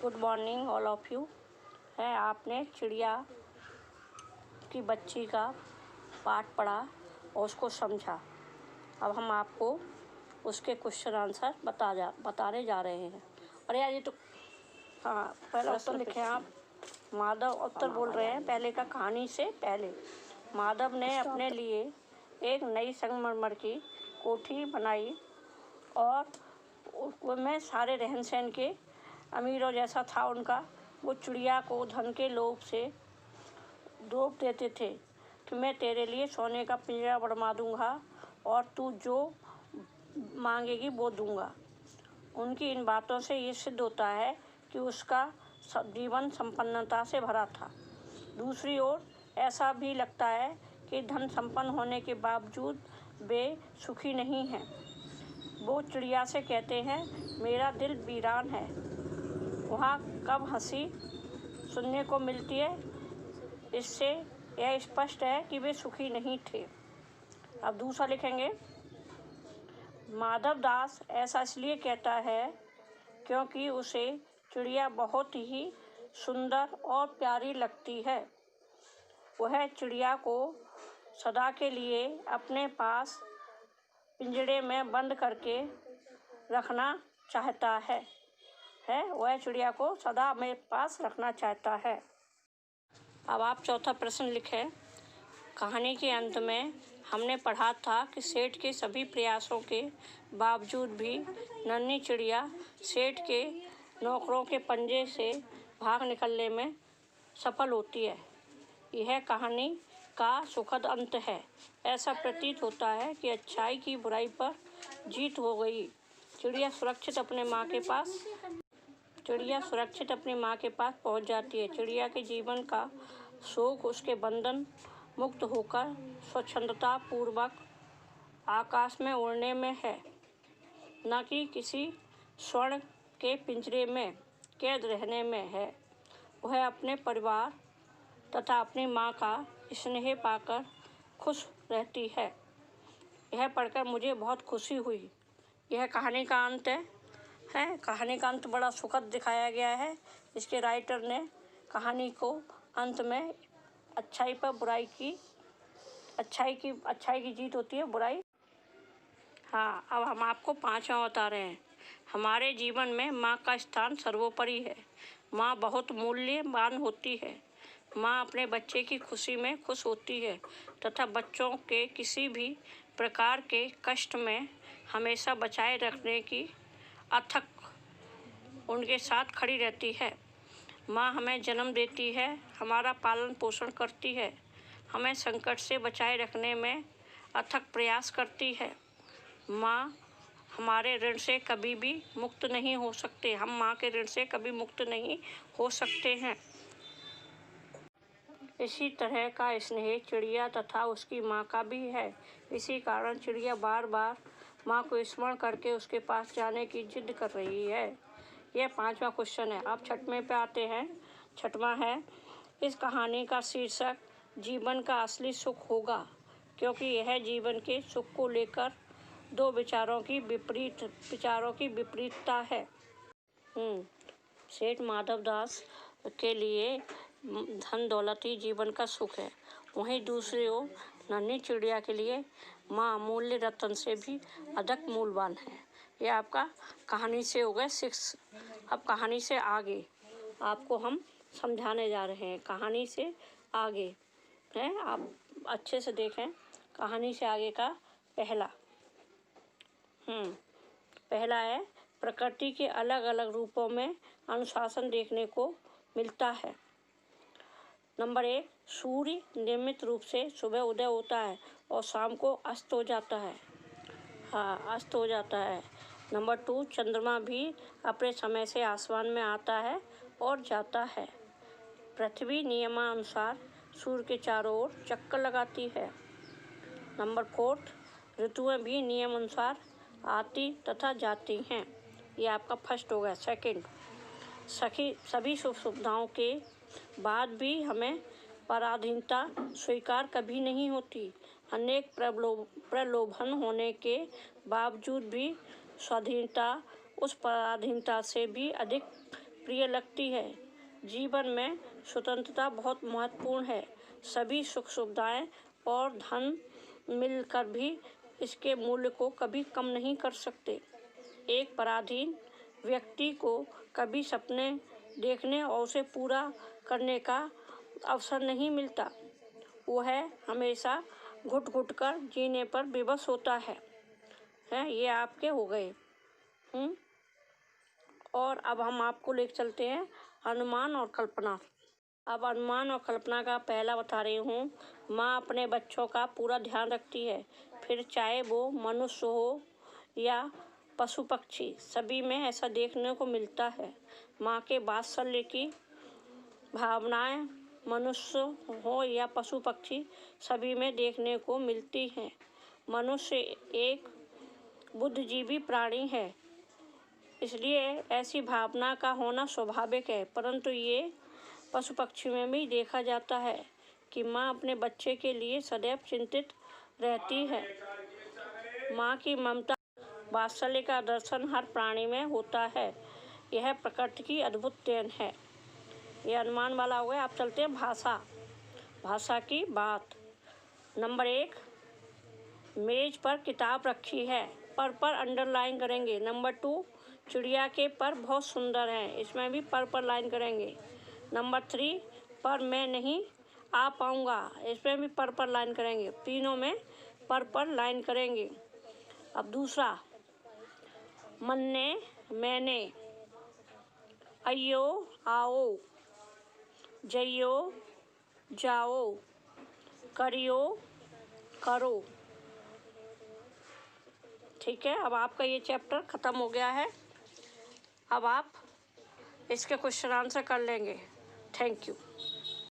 Good morning all of you. है आपने चिड़िया की बच्ची का पाठ पढ़ा और उसको समझा। अब हम आपको उसके क्वेश्चन आंसर बताने जा रहे हैं। अरे यार ये तो हाँ पहला उत्तर लिखे आप। माधव उत्तर बोल रहे हैं पहले का। कहानी से पहले माधव ने अपने लिए एक नई संगमरमर की कोठी बनाई और उसमें सारे रहन सहन के अमीरों जैसा था उनका। वो चिड़िया को धन के लोभ से डूब देते थे कि मैं तेरे लिए सोने का पिंजरा बनवा दूंगा और तू जो मांगेगी वो दूंगा। उनकी इन बातों से ये सिद्ध होता है कि उसका जीवन संपन्नता से भरा था। दूसरी ओर ऐसा भी लगता है कि धन संपन्न होने के बावजूद वे सुखी नहीं हैं। वो चिड़िया से कहते हैं मेरा दिल वीरान है। वहाँ कब हंसी सुनने को मिलती है, इससे यह स्पष्ट है कि वे सुखी नहीं थे। अब दूसरा लिखेंगे। माधव दास ऐसा इसलिए कहता है क्योंकि उसे चिड़िया बहुत ही सुंदर और प्यारी लगती है। वह चिड़िया को सदा के लिए अपने पास पिंजड़े में बंद करके रखना चाहता है। वह चिड़िया को सदा मेरे पास रखना चाहता है। अब आप चौथा प्रश्न लिखें। कहानी के अंत में हमने पढ़ा था कि सेठ के सभी प्रयासों के बावजूद भी नन्ही चिड़िया सेठ के नौकरों के पंजे से भाग निकलने में सफल होती है। यह कहानी का सुखद अंत है। ऐसा प्रतीत होता है कि अच्छाई की बुराई पर जीत हो गई। चिड़िया सुरक्षित अपनी माँ के पास पहुंच जाती है। चिड़िया के जीवन का सुख उसके बंधन मुक्त होकर स्वच्छंदता पूर्वक आकाश में उड़ने में है, न कि किसी स्वर्ण के पिंजरे में कैद रहने में है। वह अपने परिवार तथा अपनी माँ का स्नेह पाकर खुश रहती है। यह पढ़कर मुझे बहुत खुशी हुई। यह कहानी का अंत है। कहानी का अंत बड़ा सुखद दिखाया गया है। इसके राइटर ने कहानी को अंत में अच्छाई की जीत होती है बुराई। हाँ, अब हम आपको पांचवा बता रहे हैं। हमारे जीवन में माँ का स्थान सर्वोपरि है। माँ बहुत मूल्यवान होती है। माँ अपने बच्चे की खुशी में खुश होती है तथा बच्चों के किसी भी प्रकार के कष्ट में हमेशा बचाए रखने की अथक उनके साथ खड़ी रहती है। माँ हमें जन्म देती है, हमारा पालन पोषण करती है, हमें संकट से बचाए रखने में अथक प्रयास करती है। माँ हमारे ऋण से कभी भी मुक्त नहीं हो सकते। हम माँ के ऋण से कभी मुक्त नहीं हो सकते हैं। इसी तरह का स्नेह चिड़िया तथा उसकी माँ का भी है। इसी कारण चिड़िया बार बार माँ को स्मरण करके उसके पास जाने की जिद कर रही है। यह पांचवा क्वेश्चन है। अब छठवें पे आते हैं। छठवां है, इस कहानी का शीर्षक जीवन का असली सुख होगा, क्योंकि यह जीवन के सुख को लेकर दो विचारों की विपरीतता है। सेठ माधव दास के लिए धन दौलत ही जीवन का सुख है। वहीं दूसरी ओर नन्ही चिड़िया के लिए माँ अमूल्य रत्न से भी अधिक मूल्यवान है। यह आपका कहानी से हो गए 6। अब कहानी से आगे आपको हम समझाने जा रहे हैं। कहानी से आगे है, आप अच्छे से देखें। कहानी से आगे का पहला है, प्रकृति के अलग अलग रूपों में अनुशासन देखने को मिलता है। नंबर 1, सूर्य नियमित रूप से सुबह उदय होता है और शाम को अस्त हो जाता है। नंबर 2, चंद्रमा भी अपने समय से आसमान में आता है और जाता है। पृथ्वी नियमानुसार सूर्य के चारों ओर चक्कर लगाती है। नंबर 4, ऋतुएं भी नियम अनुसार आती तथा जाती हैं। ये आपका फर्स्ट हो गया। सेकंड, सभी सुख सुविधाओं के बाद भी हमें पराधीनता स्वीकार कभी नहीं होती। अनेक प्रलोभन होने के बावजूद भी स्वाधीनता उस पराधीनता से भी अधिक प्रिय लगती है। जीवन में स्वतंत्रता बहुत महत्वपूर्ण है। सभी सुख सुविधाएं और धन मिलकर भी इसके मूल्य को कभी कम नहीं कर सकते। एक पराधीन व्यक्ति को कभी सपने देखने और उसे पूरा करने का अवसर नहीं मिलता। वह हमेशा घुट घुट कर जीने पर विवश होता है। ये आपके हो गए। और अब हम आपको लेकर चलते हैं अनुमान और कल्पना। अब अनुमान और कल्पना का पहला बता रही हूँ। माँ अपने बच्चों का पूरा ध्यान रखती है, फिर चाहे वो मनुष्य हो या पशु पक्षी, सभी में ऐसा देखने को मिलता है। माँ के वात्सल्य की भावनाएं मनुष्य हो या पशु पक्षी, सभी में देखने को मिलती हैं। मनुष्य एक बुद्धिजीवी प्राणी है, इसलिए ऐसी भावना का होना स्वाभाविक है, परंतु ये पशु पक्षी में भी देखा जाता है कि माँ अपने बच्चे के लिए सदैव चिंतित रहती है। माँ की ममता वात्सल्य का दर्शन हर प्राणी में होता है। यह प्रकृति की अद्भुत देन है। यह अनुमान वाला हो गया। आप चलते हैं भाषा की बात। नंबर 1, मेज पर किताब रखी है, पर अंडरलाइन करेंगे। नंबर 2, चिड़िया के पर बहुत सुंदर हैं, इसमें भी पर लाइन करेंगे। नंबर 3, पर मैं नहीं आ पाऊँगा, इसमें भी पर लाइन करेंगे। तीनों में पर लाइन करेंगे। अब दूसरा, मन्ने मैंने, अयो आओ, जइयो जाओ, करियो करो। ठीक है, अब आपका ये चैप्टर ख़त्म हो गया है। अब आप इसके क्वेश्चन आंसर कर लेंगे। Thank you.